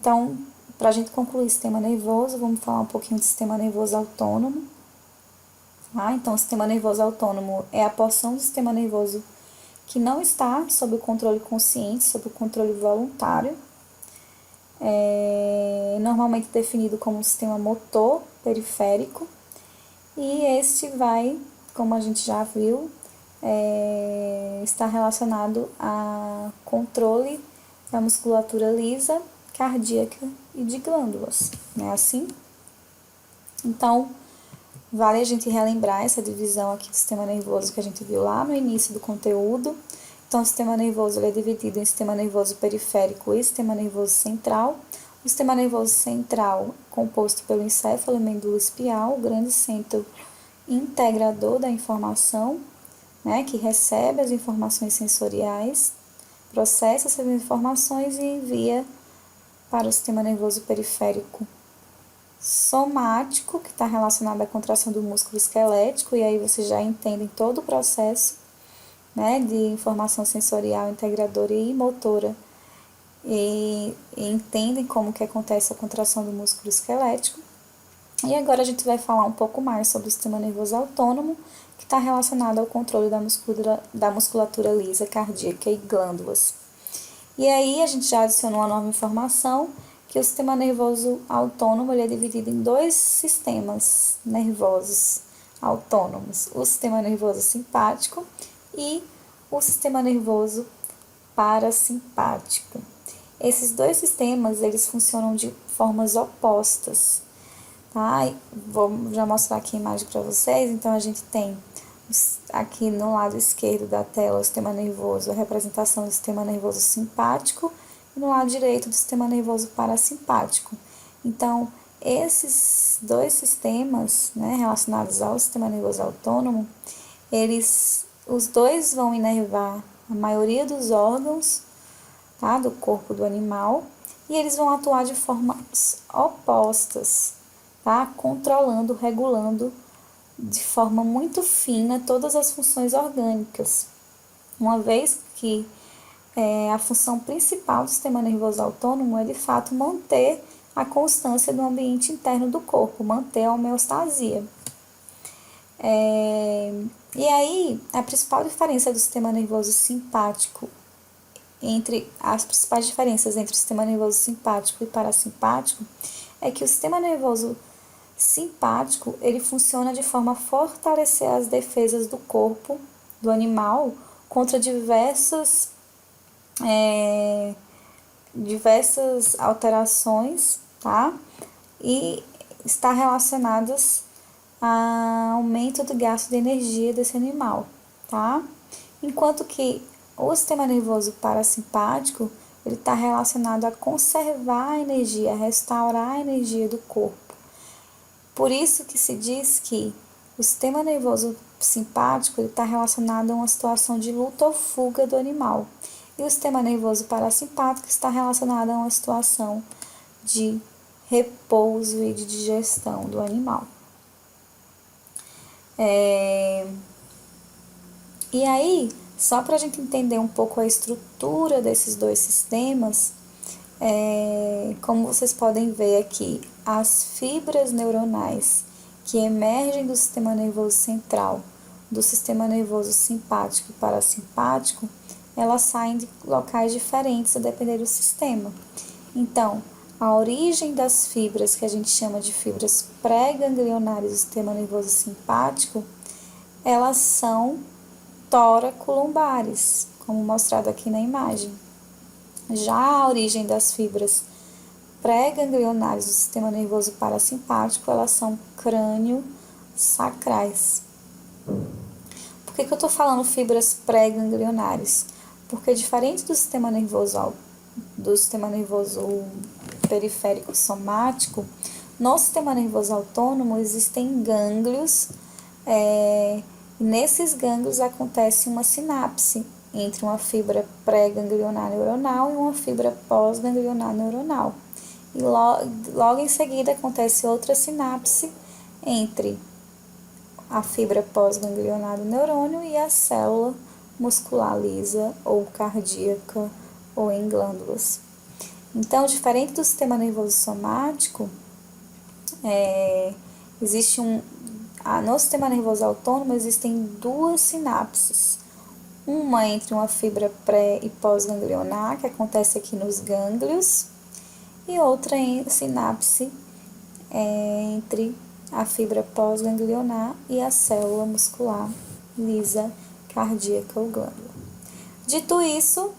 Então, para a gente concluir o sistema nervoso, vamos falar um pouquinho do sistema nervoso autônomo. Tá? Então, o sistema nervoso autônomo é a porção do sistema nervoso que não está sob o controle consciente, sob o controle voluntário. É normalmente definido como um sistema motor periférico. E este vai, como a gente já viu, está relacionado a controle da musculatura lisa, cardíaca e de glândulas, não é assim? Então, vale a gente relembrar essa divisão aqui do sistema nervoso que a gente viu lá no início do conteúdo. Então, o sistema nervoso ele é dividido em sistema nervoso periférico e sistema nervoso central. O sistema nervoso central, composto pelo encéfalo e medula espial, o grande centro integrador da informação, né, que recebe as informações sensoriais, processa essas informações e envia para o sistema nervoso periférico somático, que está relacionado à contração do músculo esquelético, e aí vocês já entendem todo o processo, né, de informação sensorial, integradora e motora, e entendem como que acontece a contração do músculo esquelético. E agora a gente vai falar um pouco mais sobre o sistema nervoso autônomo, que está relacionado ao controle da musculatura lisa, cardíaca e glândulas. E aí a gente já adicionou uma nova informação, que o sistema nervoso autônomo ele é dividido em dois sistemas nervosos autônomos, o sistema nervoso simpático e o sistema nervoso parasimpático. Esses dois sistemas, eles funcionam de formas opostas, tá? Vou já mostrar aqui a imagem para vocês. Então, a gente tem aqui no lado esquerdo da tela o sistema nervoso, a representação do sistema nervoso simpático, e no lado direito do sistema nervoso parasimpático. Então, esses dois sistemas, né, relacionados ao sistema nervoso autônomo, os dois vão inervar a maioria dos órgãos, tá, do corpo do animal, e eles vão atuar de formas opostas, tá, controlando, regulando de forma muito fina todas as funções orgânicas, uma vez que a função principal do sistema nervoso autônomo é, de fato, manter a constância do ambiente interno do corpo, manter a homeostasia. E aí, a principal diferença do sistema nervoso simpático, as principais diferenças entre o sistema nervoso simpático e parasimpático, é que o sistema nervoso simpático, ele funciona de forma a fortalecer as defesas do corpo do animal contra diversas alterações, tá? E está relacionadas ao aumento do gasto de energia desse animal, tá? Enquanto que o sistema nervoso parasimpático, ele está relacionado a conservar a energia, a restaurar a energia do corpo. Por isso que se diz que o sistema nervoso simpático está relacionado a uma situação de luta ou fuga do animal. E o sistema nervoso parasimpático está relacionado a uma situação de repouso e de digestão do animal. E aí, só para a gente entender um pouco a estrutura desses dois sistemas, como vocês podem ver aqui, as fibras neuronais que emergem do sistema nervoso central, do sistema nervoso simpático e parasimpático, elas saem de locais diferentes a depender do sistema. Então, a origem das fibras, que a gente chama de fibras pré-ganglionares do sistema nervoso simpático, elas são toracolumbares, como mostrado aqui na imagem. Já a origem das fibras pré-ganglionares do sistema nervoso parasimpático, elas são crânio-sacrais. Por que eu estou falando fibras pré-ganglionares? Porque diferente do sistema nervoso periférico somático, no sistema nervoso autônomo existem gânglios, e nesses gânglios acontece uma sinapse entre uma fibra pré-ganglionar neuronal e uma fibra pós-ganglionar neuronal. E logo em seguida acontece outra sinapse entre a fibra pós-ganglionar do neurônio e a célula muscular lisa ou cardíaca ou em glândulas. Então, diferente do sistema nervoso somático, existe no sistema nervoso autônomo existem duas sinapses. Uma entre uma fibra pré e pós-ganglionar, que acontece aqui nos gânglios, e outra sinapse entre a fibra pós-ganglionar e a célula muscular lisa cardíaca ou glândula. Dito isso,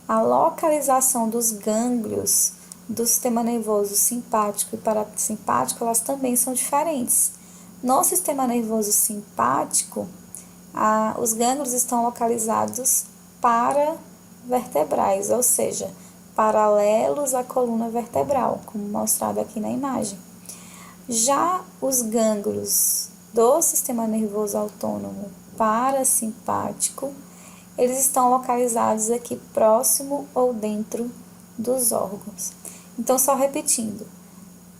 a localização dos gânglios do sistema nervoso simpático e parasimpático, elas também são diferentes. No sistema nervoso simpático, os gânglios estão localizados paravertebrais, ou seja, paralelos à coluna vertebral, como mostrado aqui na imagem. Já os gânglios do sistema nervoso autônomo parasimpático, eles estão localizados aqui próximo ou dentro dos órgãos. Então, só repetindo,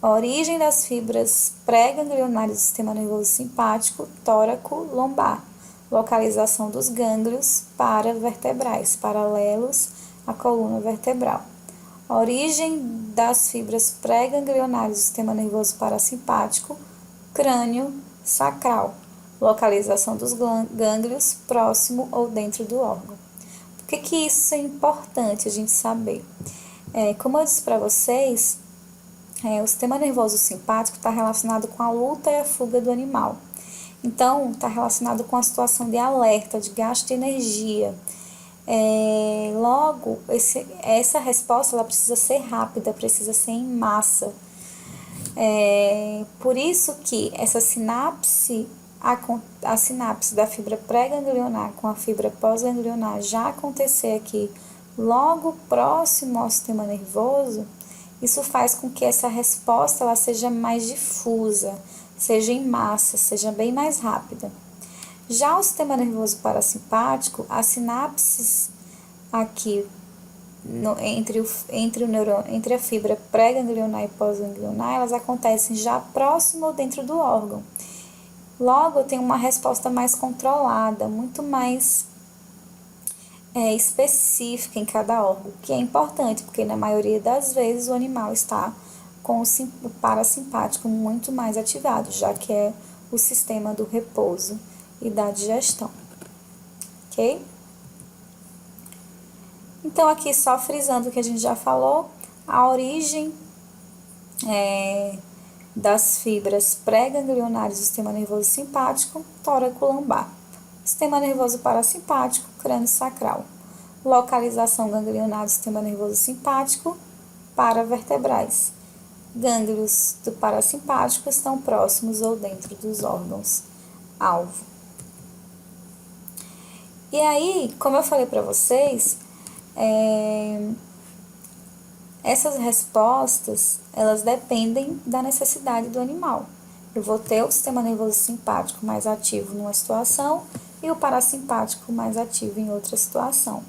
a origem das fibras pré-ganglionares do sistema nervoso simpático, tóraco-lombar. Localização dos gânglios paravertebrais, paralelos à coluna vertebral. A origem das fibras pré-ganglionares do sistema nervoso parasimpático, crânio sacral. Localização dos gânglios próximo ou dentro do órgão. Por que isso é importante a gente saber? Como eu disse para vocês, o sistema nervoso simpático está relacionado com a luta e a fuga do animal. Então, está relacionado com a situação de alerta, de gasto de energia. Logo, essa resposta ela precisa ser rápida, precisa ser em massa. Por isso que essa sinapse, a sinapse da fibra pré-ganglionar com a fibra pós-ganglionar já acontecer aqui logo próximo ao sistema nervoso, isso faz com que essa resposta ela seja mais difusa, seja em massa, seja bem mais rápida. Já o sistema nervoso parasimpático, as sinapses aqui entre a fibra pré-ganglionar e pós-ganglionar, elas acontecem já próximo ou dentro do órgão. Logo, tem uma resposta mais controlada, muito mais específica em cada órgão, que é importante, porque na maioria das vezes o animal está com o parasimpático muito mais ativado, já que é o sistema do repouso e da digestão, ok? Então, aqui só frisando o que a gente já falou, a origem das fibras pré-ganglionares do sistema nervoso simpático, tóraco-lombar. Sistema nervoso parasimpático, crânio sacral. Localização ganglionar do sistema nervoso simpático, paravertebrais. Gânglios do parasimpático estão próximos ou dentro dos órgãos-alvo. E aí, como eu falei para vocês, essas respostas, elas dependem da necessidade do animal. Eu vou ter o sistema nervoso simpático mais ativo numa situação e o parasimpático mais ativo em outra situação.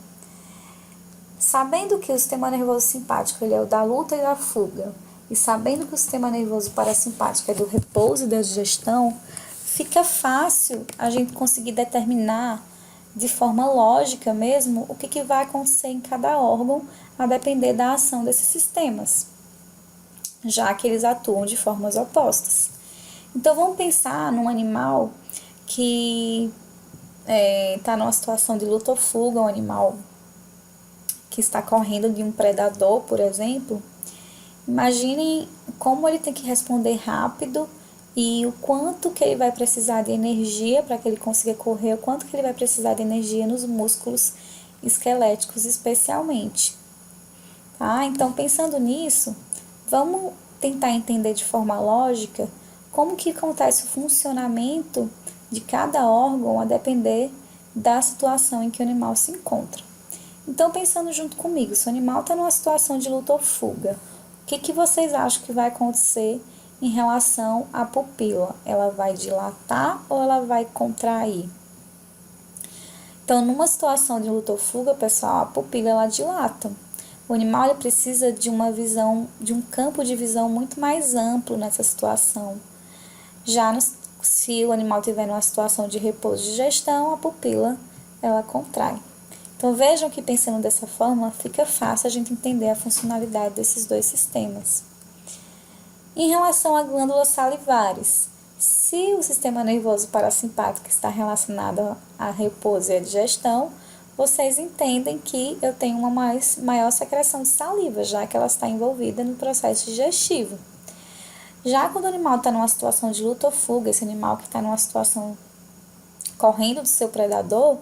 Sabendo que o sistema nervoso simpático ele é o da luta e da fuga, e sabendo que o sistema nervoso parasimpático é do repouso e da digestão, fica fácil a gente conseguir determinar de forma lógica mesmo o que vai acontecer em cada órgão a depender da ação desses sistemas, já que eles atuam de formas opostas. Então, vamos pensar num animal que está numa situação de luta ou fuga, um animal que está correndo de um predador, por exemplo. Imaginem como ele tem que responder rápido e o quanto que ele vai precisar de energia para que ele consiga correr, o quanto que ele vai precisar de energia nos músculos esqueléticos especialmente. Tá? Então, pensando nisso, vamos tentar entender de forma lógica como que acontece o funcionamento de cada órgão a depender da situação em que o animal se encontra. Então, pensando junto comigo, se o animal está numa situação de luta ou fuga, o que vocês acham que vai acontecer em relação à pupila? Ela vai dilatar ou ela vai contrair? Então, numa situação de luta ou fuga, pessoal, a pupila ela dilata. O animal ele precisa de uma visão, de um campo de visão muito mais amplo nessa situação. Já se o animal estiver numa situação de repouso e digestão, a pupila ela contrai. Então vejam que pensando dessa forma, fica fácil a gente entender a funcionalidade desses dois sistemas. Em relação a glândulas salivares, se o sistema nervoso parasimpático está relacionado a repouso e a digestão, vocês entendem que eu tenho uma maior secreção de saliva, já que ela está envolvida no processo digestivo. Já quando o animal está numa situação de luta ou fuga, esse animal que está numa situação correndo do seu predador,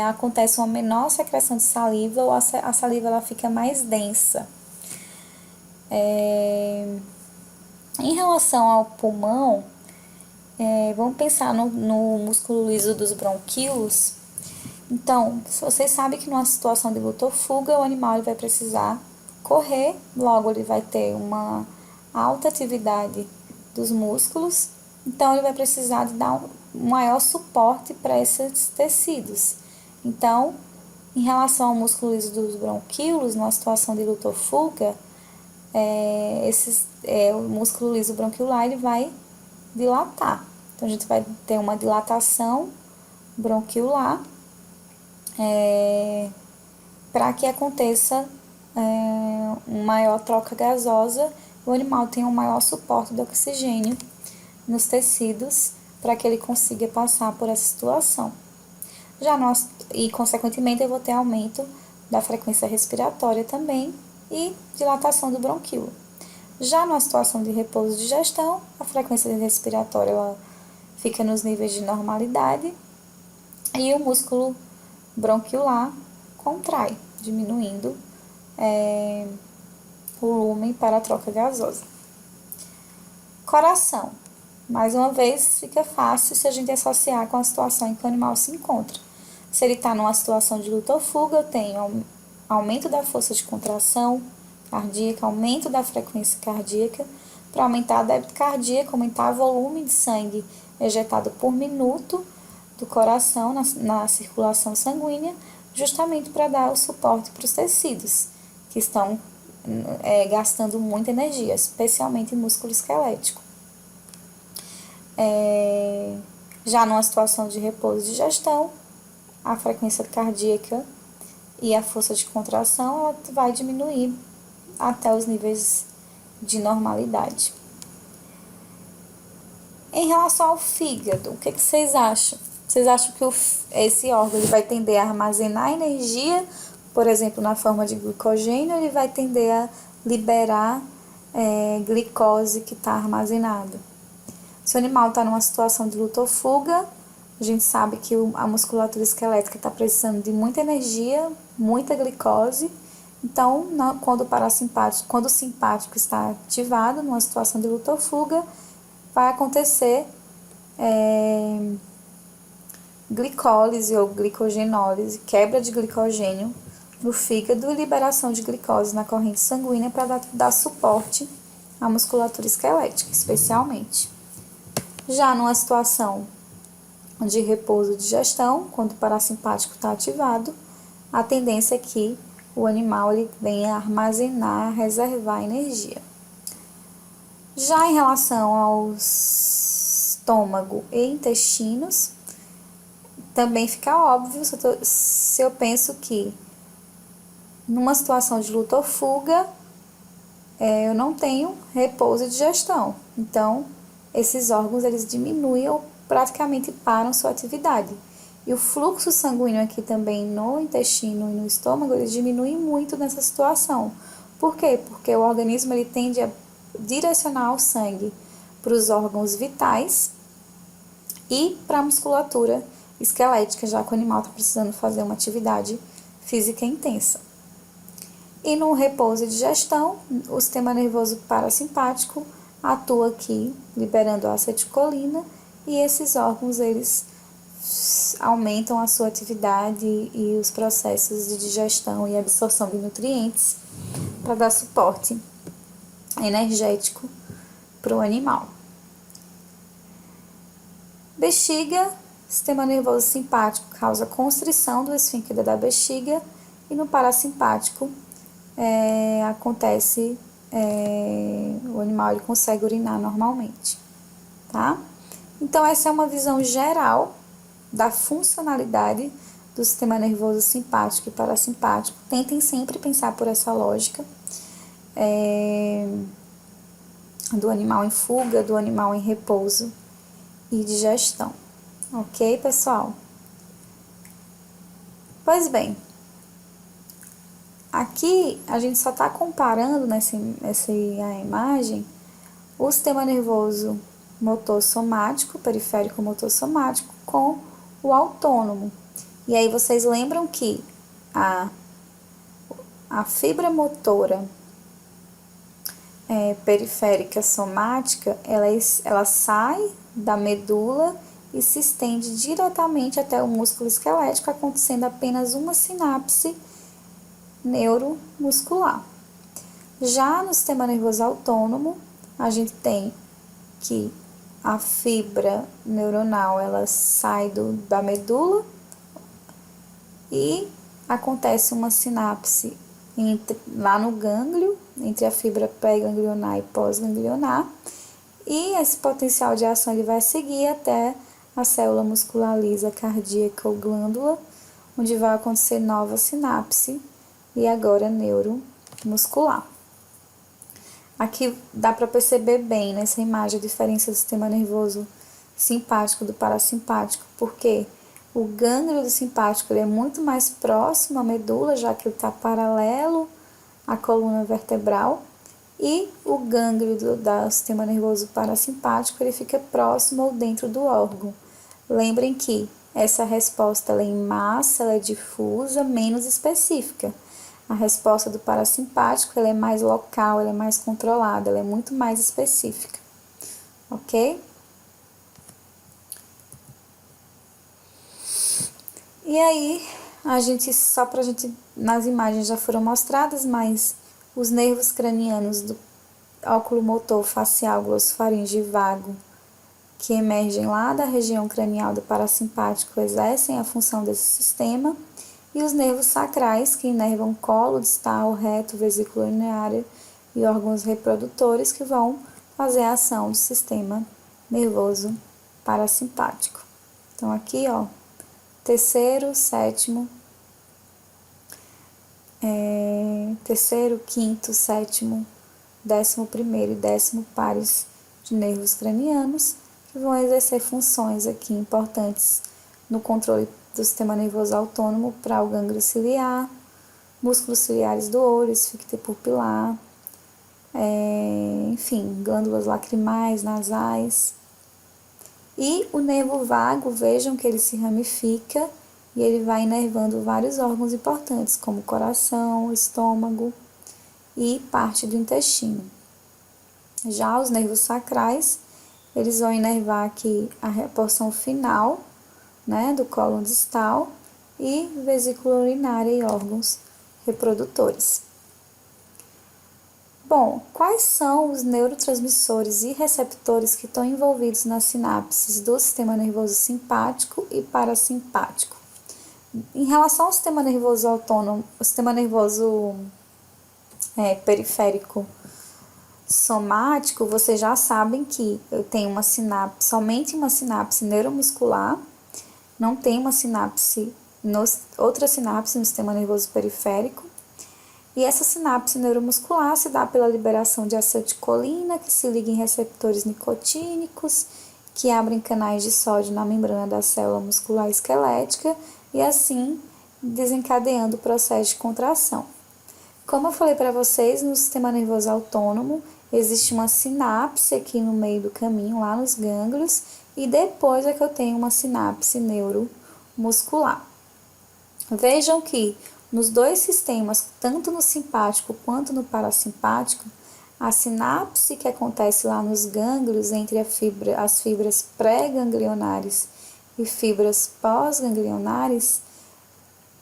acontece uma menor secreção de saliva ou a saliva ela fica mais densa. Em relação ao pulmão, vamos pensar no músculo liso dos bronquíolos. Então, vocês sabem que numa situação de luta ou fuga, o animal ele vai precisar correr, logo ele vai ter uma alta atividade dos músculos, então ele vai precisar de dar um maior suporte para esses tecidos. Então, em relação ao músculo liso dos bronquíolos, numa situação de luta ou fuga, o músculo liso bronquiolar ele vai dilatar. Então, a gente vai ter uma dilatação bronquiolar para que aconteça uma maior troca gasosa, o animal tem um maior suporte do oxigênio nos tecidos para que ele consiga passar por essa situação. E, consequentemente, eu vou ter aumento da frequência respiratória também e dilatação do bronquíolo. Já numa situação de repouso e digestão, a frequência respiratória ela fica nos níveis de normalidade e o músculo bronquiolar contrai, diminuindo o lumen para a troca gasosa. Coração. Mais uma vez, fica fácil se a gente associar com a situação em que o animal se encontra. Se ele está numa situação de luta ou fuga, eu tenho aumento da força de contração cardíaca, aumento da frequência cardíaca, para aumentar a débito cardíaco, aumentar o volume de sangue ejetado por minuto do coração na circulação sanguínea, justamente para dar o suporte para os tecidos, que estão gastando muita energia, especialmente em músculo esquelético. Já numa situação de repouso e digestão, a frequência cardíaca e a força de contração ela vai diminuir até os níveis de normalidade. Em relação ao fígado, o que vocês acham? Vocês acham que esse órgão ele vai tender a armazenar energia, por exemplo, na forma de glicogênio, ou ele vai tender a liberar glicose que está armazenada? Se o animal está numa situação de luta ou fuga, a gente sabe que a musculatura esquelética está precisando de muita energia, muita glicose. Então, quando o simpático está ativado numa situação de luta ou fuga, vai acontecer glicólise ou glicogenólise, quebra de glicogênio no fígado e liberação de glicose na corrente sanguínea para dar suporte à musculatura esquelética, especialmente. Já numa situação de repouso e digestão, quando o parasimpático está ativado, a tendência é que o animal ele venha armazenar, reservar energia. Já em relação ao estômago e intestinos, também fica óbvio se eu penso que numa situação de luta ou fuga, eu não tenho repouso e digestão. Então, esses órgãos eles diminuem ou praticamente param sua atividade. E o fluxo sanguíneo aqui também no intestino e no estômago, ele diminui muito nessa situação. Por quê? Porque o organismo ele tende a direcionar o sangue para os órgãos vitais e para a musculatura esquelética, já que o animal está precisando fazer uma atividade física intensa. E no repouso e digestão, o sistema nervoso parasimpático atua aqui, liberando a acetilcolina, e esses órgãos eles aumentam a sua atividade e os processos de digestão e absorção de nutrientes para dar suporte energético para o animal. Bexiga, sistema nervoso simpático causa constrição do esfíncter da bexiga e no parasimpático acontece, o animal ele consegue urinar normalmente, tá? Então, essa é uma visão geral da funcionalidade do sistema nervoso simpático e parasimpático. Tentem sempre pensar por essa lógica do animal em fuga, do animal em repouso e digestão. Ok, pessoal? Pois bem, aqui a gente só está comparando nessa imagem o sistema nervoso motor somático, periférico motor somático, com o autônomo. E aí vocês lembram que a fibra motora periférica somática, ela sai da medula e se estende diretamente até o músculo esquelético, acontecendo apenas uma sinapse neuromuscular. Já no sistema nervoso autônomo, a gente tem que a fibra neuronal ela sai da medula e acontece uma sinapse lá no gânglio, entre a fibra pré-ganglionar e pós-ganglionar, e esse potencial de ação ele vai seguir até a célula muscular lisa cardíaca ou glândula, onde vai acontecer nova sinapse e agora neuromuscular. Aqui dá para perceber bem nessa imagem a diferença do sistema nervoso simpático do parasimpático, porque o gânglio do simpático ele é muito mais próximo à medula, já que ele está paralelo à coluna vertebral, e o gânglio do sistema nervoso parasimpático ele fica próximo ou dentro do órgão. Lembrem que essa resposta ela é em massa, ela é difusa, menos específica. A resposta do parasimpático ela é mais local, ela é mais controlada, ela é muito mais específica, ok? E aí, nas imagens já foram mostradas, mas os nervos cranianos do óculomotor facial, glossofaríngeo e vago, que emergem lá da região cranial do parasimpático, exercem a função desse sistema, e os nervos sacrais, que inervam colo, distal, reto, vesícula urinária e órgãos reprodutores, que vão fazer a ação do sistema nervoso parasimpático. Então, aqui, ó, terceiro, quinto, sétimo, 11º e 10º pares de nervos cranianos, que vão exercer funções aqui importantes no controle do sistema nervoso autônomo para o gânglio ciliar, músculos ciliares do olho, esfíncter pupilar, enfim, glândulas lacrimais, nasais. E o nervo vago, vejam que ele se ramifica e ele vai inervando vários órgãos importantes, como coração, estômago e parte do intestino. Já os nervos sacrais, eles vão inervar aqui a porção final, né, do colo distal e vesícula urinária e órgãos reprodutores. Bom, quais são os neurotransmissores e receptores que estão envolvidos nas sinapses do sistema nervoso simpático e parasimpático? Em relação ao sistema nervoso autônomo, o sistema nervoso periférico somático, vocês já sabem que eu tenho somente uma sinapse neuromuscular, não tem uma outra sinapse no sistema nervoso periférico. E essa sinapse neuromuscular se dá pela liberação de acetilcolina, que se liga em receptores nicotínicos, que abrem canais de sódio na membrana da célula muscular esquelética e assim desencadeando o processo de contração. Como eu falei para vocês, no sistema nervoso autônomo existe uma sinapse aqui no meio do caminho, lá nos gânglios, e depois é que eu tenho uma sinapse neuromuscular. Vejam que nos dois sistemas, tanto no simpático quanto no parasimpático, a sinapse que acontece lá nos gânglios entre as fibras pré-ganglionares e fibras pós-ganglionares,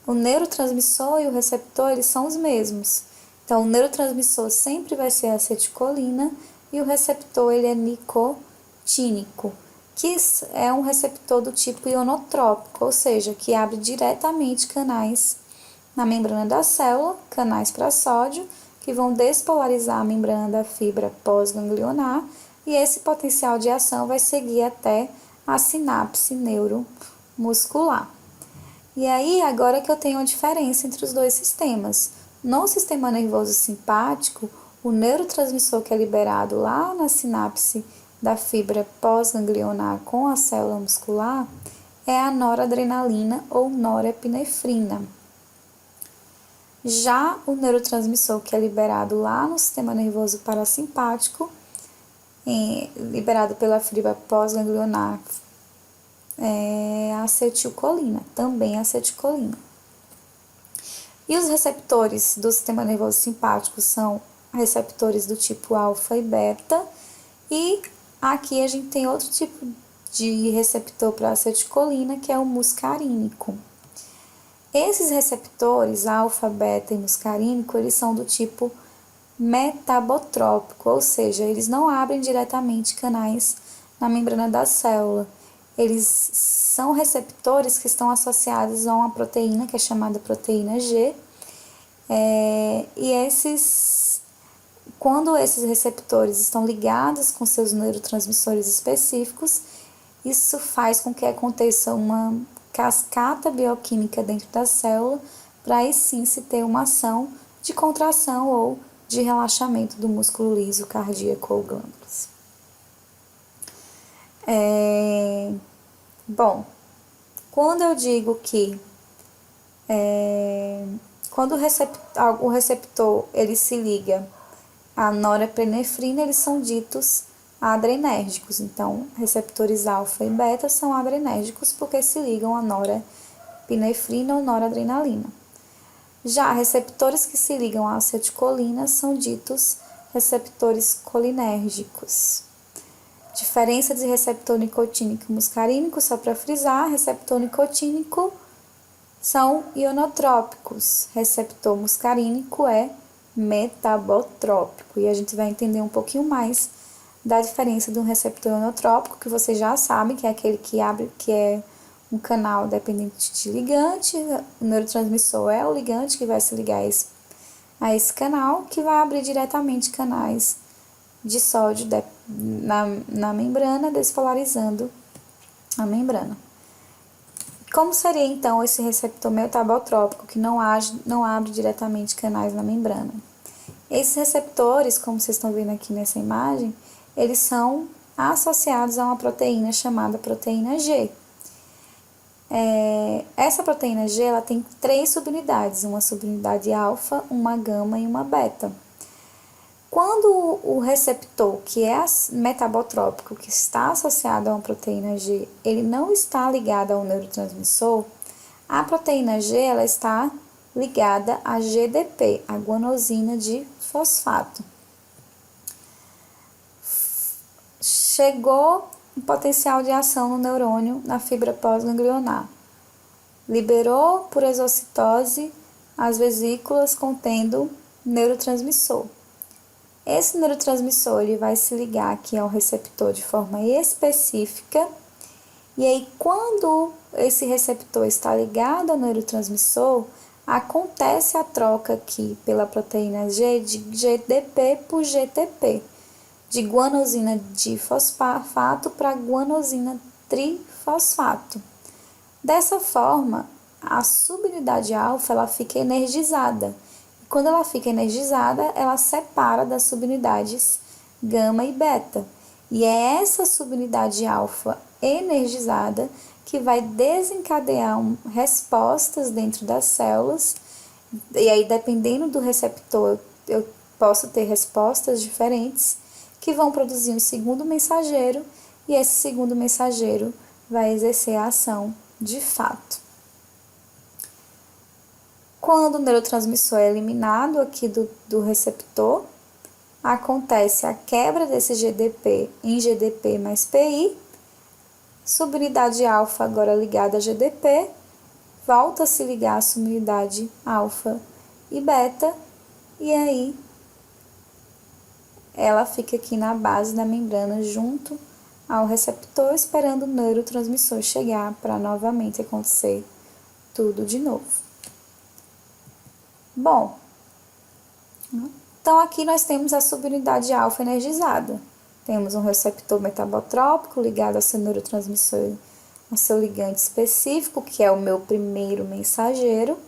o neurotransmissor e o receptor eles são os mesmos. Então, o neurotransmissor sempre vai ser a acetilcolina e o receptor ele é nicotínico, que é um receptor do tipo ionotrópico, ou seja, que abre diretamente canais na membrana da célula, canais para sódio, que vão despolarizar a membrana da fibra pós-ganglionar, e esse potencial de ação vai seguir até a sinapse neuromuscular. E aí, agora que eu tenho a diferença entre os dois sistemas. No sistema nervoso simpático, o neurotransmissor que é liberado lá na sinapse da fibra pós-ganglionar com a célula muscular é a noradrenalina ou norepinefrina. Já o neurotransmissor que é liberado lá no sistema nervoso parasimpático, liberado pela fibra pós-ganglionar, é a acetilcolina, também acetilcolina. E os receptores do sistema nervoso simpático são receptores do tipo alfa e beta, e aqui a gente tem outro tipo de receptor para acetilcolina, que é o muscarínico. Esses receptores, alfa, beta e muscarínico, eles são do tipo metabotrópico, ou seja, eles não abrem diretamente canais na membrana da célula. Eles são receptores que estão associados a uma proteína que é chamada proteína G, quando esses receptores estão ligados com seus neurotransmissores específicos, isso faz com que aconteça uma cascata bioquímica dentro da célula, para aí sim se ter uma ação de contração ou de relaxamento do músculo liso cardíaco ou glândulas. Bom, quando eu digo que quando o receptor ele se liga à norepinefrina, eles são ditos adrenérgicos. Então, receptores alfa e beta são adrenérgicos porque se ligam à norepinefrina ou noradrenalina. Já receptores que se ligam à acetilcolina são ditos receptores colinérgicos. Diferença de receptor nicotínico e muscarínico, só para frisar, receptor nicotínico são ionotrópicos, receptor muscarínico é metabotrópico. E a gente vai entender um pouquinho mais da diferença de um receptor ionotrópico, que você já sabe que é aquele que abre, que é um canal dependente de ligante. O neurotransmissor é o ligante que vai se ligar a esse canal, que vai abrir diretamente canais de sódio na membrana, despolarizando a membrana. Como seria então esse receptor metabotrópico que não abre diretamente canais na membrana? Esses receptores, como vocês estão vendo aqui nessa imagem, eles são associados a uma proteína chamada proteína G. Essa proteína G ela tem 3 subunidades, uma subunidade alfa, uma gama e uma beta. Quando o receptor, que é metabotrópico, que está associado a uma proteína G, ele não está ligado ao neurotransmissor, a proteína G ela está ligada a GDP, a guanosina de fosfato. Chegou o potencial de ação no neurônio na fibra pós-ganglionar. Liberou por exocitose as vesículas contendo neurotransmissor. Esse neurotransmissor ele vai se ligar aqui ao receptor de forma específica, e aí quando esse receptor está ligado ao neurotransmissor, acontece a troca aqui pela proteína G de GDP por GTP, de guanosina difosfato para guanosina trifosfato. Dessa forma, a subunidade alfa ela fica energizada. Quando ela fica energizada, ela separa das subunidades gama e beta. E é essa subunidade alfa energizada que vai desencadear respostas dentro das células. E aí, dependendo do receptor, eu posso ter respostas diferentes que vão produzir um segundo mensageiro, e esse segundo mensageiro vai exercer a ação de fato. Quando o neurotransmissor é eliminado aqui do receptor, acontece a quebra desse GDP em GDP mais PI, subunidade alfa agora ligada a GDP, volta a se ligar a subunidade alfa e beta, e aí ela fica aqui na base da membrana junto ao receptor, esperando o neurotransmissor chegar para novamente acontecer tudo de novo. Bom, então aqui nós temos a subunidade alfa energizada. Temos um receptor metabotrópico ligado ao seu neurotransmissor o seu ligante específico, que é o meu primeiro mensageiro,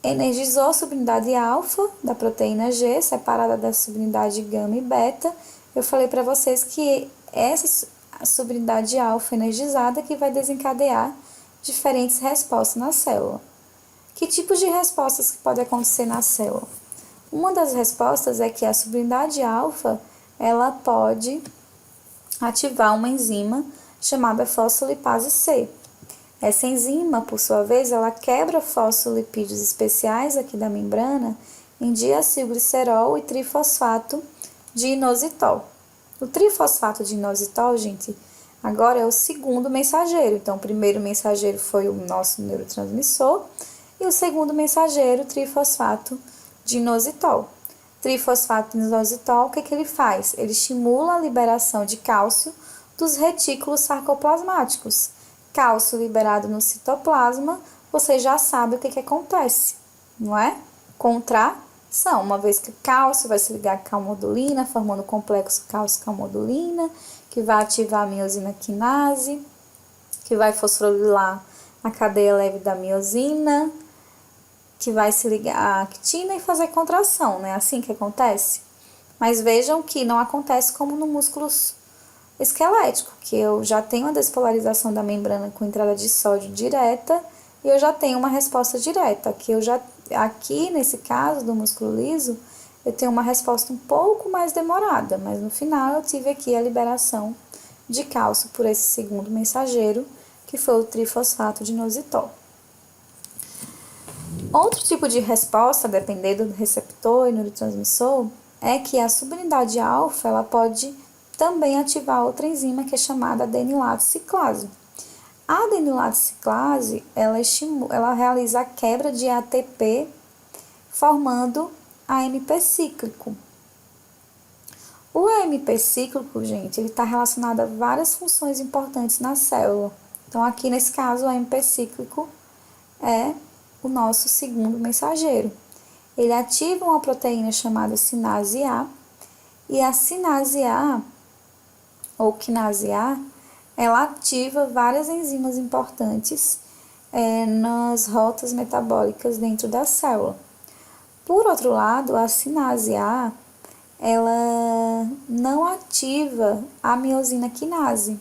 energizou a subunidade alfa da proteína G, separada da subunidade gama e beta. Eu falei para vocês que essa subunidade alfa energizada que vai desencadear diferentes respostas na célula. Que tipos de respostas que podem acontecer na célula? Uma das respostas é que a subunidade alfa, ela pode ativar uma enzima chamada fosfolipase C. Essa enzima, por sua vez, ela quebra fosfolipídios especiais aqui da membrana em diacilglicerol e trifosfato de inositol. O trifosfato de inositol, gente, agora é o segundo mensageiro. Então, o primeiro mensageiro foi o nosso neurotransmissor e o segundo mensageiro, trifosfato de inositol. Trifosfato de inositol, o que ele faz? Ele estimula a liberação de cálcio dos retículos sarcoplasmáticos. Cálcio liberado no citoplasma, você já sabe o que acontece, não é? Contração, uma vez que o cálcio vai se ligar à calmodulina, formando o complexo cálcio-calmodulina, que vai ativar a miosina quinase, que vai fosforilar a cadeia leve da miosina, que vai se ligar à actina e fazer contração, né? Assim que acontece. Mas vejam que não acontece como no músculo esquelético, que eu já tenho a despolarização da membrana com entrada de sódio direta e eu já tenho uma resposta direta. Aqui nesse caso do músculo liso, eu tenho uma resposta um pouco mais demorada, mas no final eu tive aqui a liberação de cálcio por esse segundo mensageiro, que foi o trifosfato de inositol. Outro tipo de resposta, dependendo do receptor e neurotransmissor, é que a subunidade alfa, ela pode também ativar outra enzima que é chamada adenilato ciclase. A adenilato ciclase, ela realiza a quebra de ATP, formando AMP cíclico. O AMP cíclico, gente, ele está relacionado a várias funções importantes na célula. Então, aqui nesse caso, o AMP cíclico é o nosso segundo mensageiro. Ele ativa uma proteína chamada sinase A, e a sinase A, ou quinase A, ela ativa várias enzimas importantes nas rotas metabólicas dentro da célula. Por outro lado, a sinase A, ela não ativa a miosina quinase.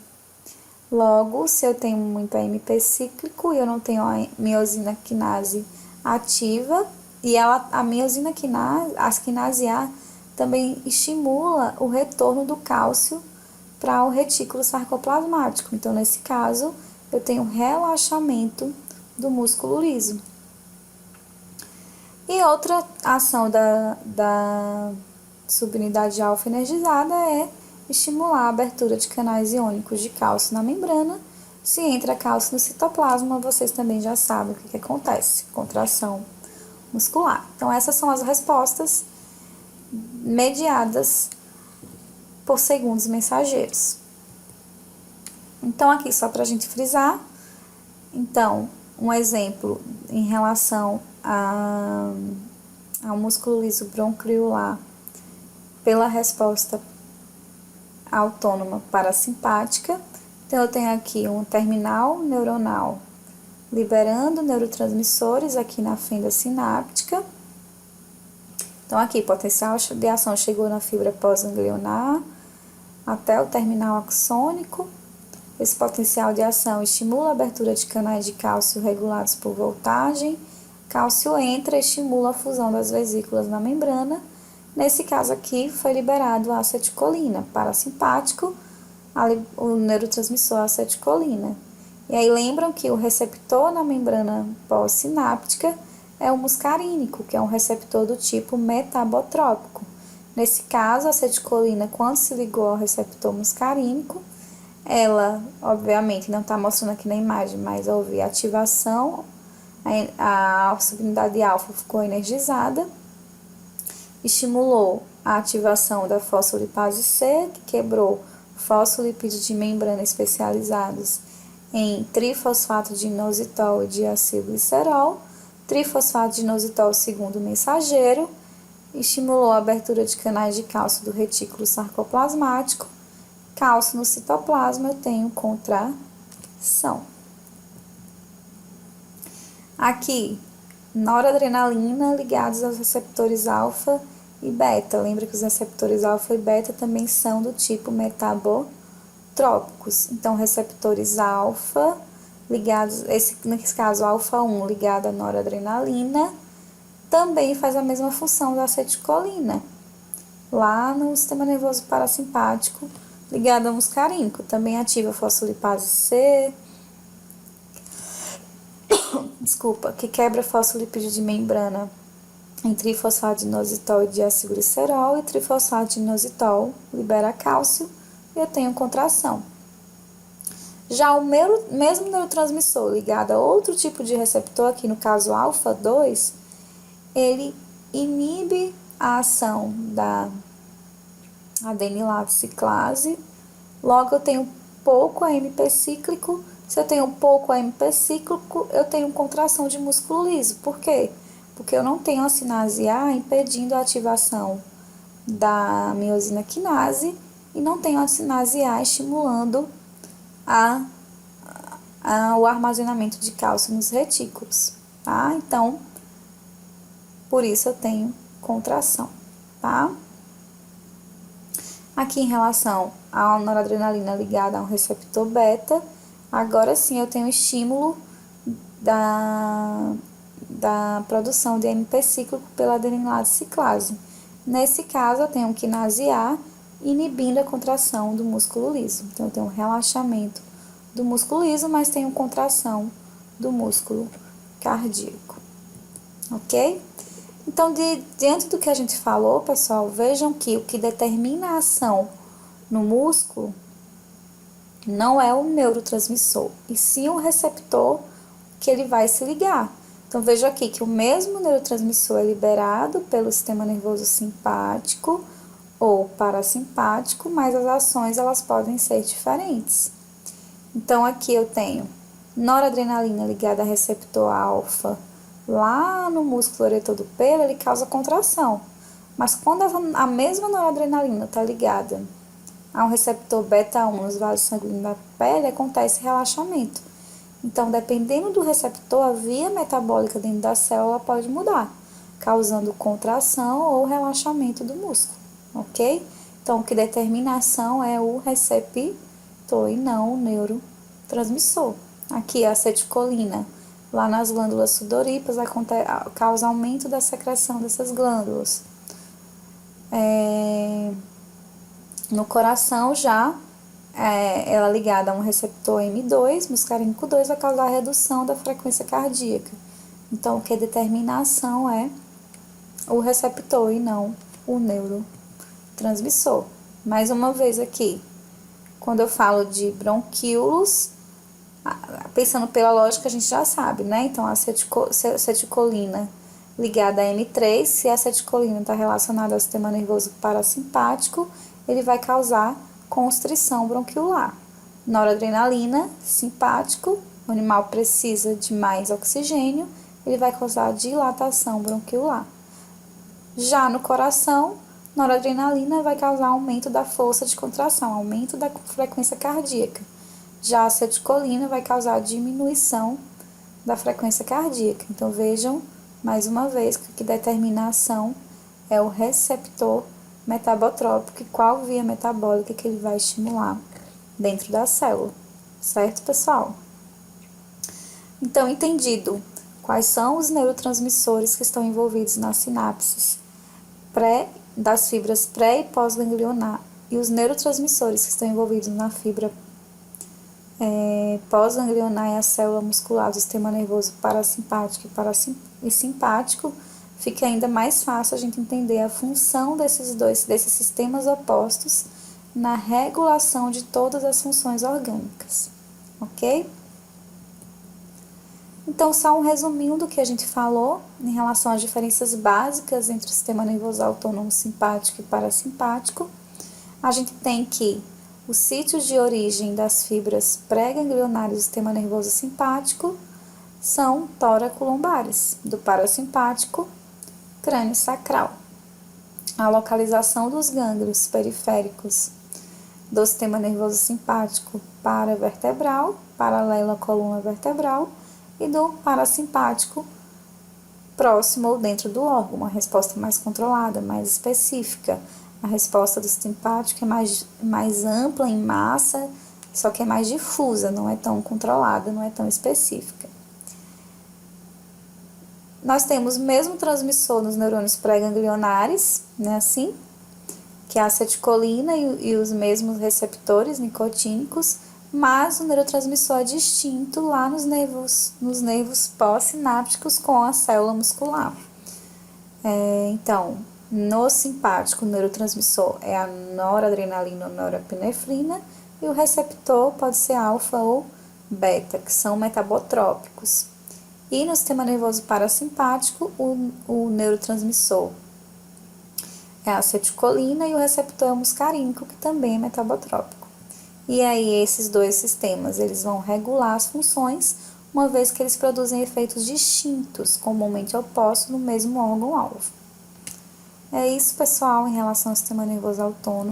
Logo, se eu tenho muito AMP cíclico e eu não tenho a miosina quinase ativa, e a miosina quinase, a quinase A, também estimula o retorno do cálcio para o retículo sarcoplasmático. Então, nesse caso, eu tenho relaxamento do músculo liso. E outra ação da subunidade alfa energizada é estimular a abertura de canais iônicos de cálcio na membrana. Se entra cálcio no citoplasma, vocês também já sabem o que acontece, contração muscular. Então, essas são as respostas mediadas por segundos mensageiros. Então, aqui só para a gente frisar, então, um exemplo em relação ao músculo liso bronquiolar pela resposta autônoma parasimpática. Então, eu tenho aqui um terminal neuronal liberando neurotransmissores aqui na fenda sináptica. Então, aqui, potencial de ação chegou na fibra pós-ganglionar até o terminal axônico. Esse potencial de ação estimula a abertura de canais de cálcio regulados por voltagem. Cálcio entra e estimula a fusão das vesículas na membrana. Nesse caso aqui, foi liberado a acetilcolina, parasimpático, o neurotransmissor acetilcolina. E aí lembram que o receptor na membrana pós-sináptica é o muscarínico, que é um receptor do tipo metabotrópico. Nesse caso, a acetilcolina, quando se ligou ao receptor muscarínico, ela, obviamente, não está mostrando aqui na imagem, mas houve ativação, a subunidade alfa ficou energizada, estimulou a ativação da fosfolipase C, que quebrou fosfolipídios de membrana especializados em trifosfato de inositol e diacilglicerol. Trifosfato de inositol, segundo mensageiro, estimulou a abertura de canais de cálcio do retículo sarcoplasmático. cálcio no citoplasma, eu tenho contração. Aqui, noradrenalina ligados aos receptores alfa e beta. Lembra que os receptores alfa e beta também são do tipo metabotrópicos. Então, receptores alfa ligados, nesse caso, alfa 1 ligado à noradrenalina, também faz a mesma função da acetilcolina, lá no sistema nervoso parasimpático, ligado ao muscarínico. Também ativa a fosfolipase C, que quebra fosfolipídio de membrana em trifosfato de inositol e diacilglicerol, e trifosfato de inositol libera cálcio e eu tenho contração. Já o mesmo neurotransmissor ligado a outro tipo de receptor, aqui no caso alfa 2, ele inibe a ação da adenilato ciclase, logo eu tenho pouco AMP cíclico. Se eu tenho pouco AMP cíclico, eu tenho contração de músculo liso. Por quê? Porque eu não tenho a sinase A impedindo a ativação da miosina quinase e não tenho a sinase A estimulando o armazenamento de cálcio nos retículos, tá? Então, por isso eu tenho contração, tá? Aqui em relação à noradrenalina ligada a um receptor beta, agora sim eu tenho estímulo da produção de AMP cíclico pela adenilato ciclase. Nesse caso, eu tenho um quinase A inibindo a contração do músculo liso. Então, eu tenho um relaxamento do músculo liso, mas tenho contração do músculo cardíaco. Ok? Então, diante do que a gente falou, pessoal, vejam que o que determina a ação no músculo não é o neurotransmissor, e sim o receptor que ele vai se ligar. Então, veja aqui que o mesmo neurotransmissor é liberado pelo sistema nervoso simpático ou parasimpático, mas as ações elas podem ser diferentes. Então, aqui eu tenho noradrenalina ligada a receptor alfa, lá no músculo eretor do pelo, ele causa contração. Mas quando a mesma noradrenalina está ligada a um receptor beta-1 nos vasos sanguíneos da pele, acontece relaxamento. Então, dependendo do receptor, a via metabólica dentro da célula pode mudar, causando contração ou relaxamento do músculo, ok? Então, o que determina a ação é o receptor e não o neurotransmissor. Aqui, a acetilcolina, lá nas glândulas sudoríparas, causa aumento da secreção dessas glândulas. No coração, já, ela ligada a um receptor M2, muscarínico 2, vai causar redução da frequência cardíaca. Então, o que determina a ação é o receptor e não o neurotransmissor. Mais uma vez aqui, quando eu falo de bronquíolos, pensando pela lógica, a gente já sabe, né? Então, a acetilcolina ligada a M3, se a acetilcolina está relacionada ao sistema nervoso parasimpático, ele vai causar constrição bronquiolar. Noradrenalina, simpático, o animal precisa de mais oxigênio, ele vai causar dilatação bronquiolar. Já no coração, noradrenalina vai causar aumento da força de contração, aumento da frequência cardíaca. Já a acetilcolina vai causar diminuição da frequência cardíaca. Então, vejam, mais uma vez, que o que determina a ação é o receptor metabotrópico e qual via metabólica que ele vai estimular dentro da célula. Certo, pessoal? Então, entendido quais são os neurotransmissores que estão envolvidos nas sinapses das fibras pré- e pós-ganglionar e os neurotransmissores que estão envolvidos na fibra pós-ganglionar e a célula muscular do sistema nervoso parasimpático e simpático, fica ainda mais fácil a gente entender a função desses sistemas opostos na regulação de todas as funções orgânicas, ok? Então, só um resuminho do que a gente falou em relação às diferenças básicas entre o sistema nervoso autônomo simpático e parasimpático. A gente tem que os sítios de origem das fibras pré-ganglionares do sistema nervoso simpático são tóraco-lombares, do parasimpático, crânio sacral. A localização dos gânglios periféricos do sistema nervoso simpático paravertebral, paralelo à coluna vertebral, e do parasimpático próximo ou dentro do órgão, uma resposta mais controlada, mais específica. A resposta do simpático é mais ampla em massa, só que é mais difusa, não é tão controlada, não é tão específica. Nós temos o mesmo transmissor nos neurônios pré-ganglionares, né, assim, que é a acetilcolina e os mesmos receptores nicotínicos, mas o neurotransmissor é distinto lá nos nervos pós-sinápticos com a célula muscular. Então, no simpático, o neurotransmissor é a noradrenalina ou norepinefrina, e o receptor pode ser alfa ou beta, que são metabotrópicos. E no sistema nervoso parasimpático, o neurotransmissor é a acetilcolina e o receptor é o muscarínico, que também é metabotrópico. E aí esses dois sistemas, eles vão regular as funções, uma vez que eles produzem efeitos distintos, comumente opostos no mesmo órgão-alvo. É isso, pessoal, em relação ao sistema nervoso autônomo.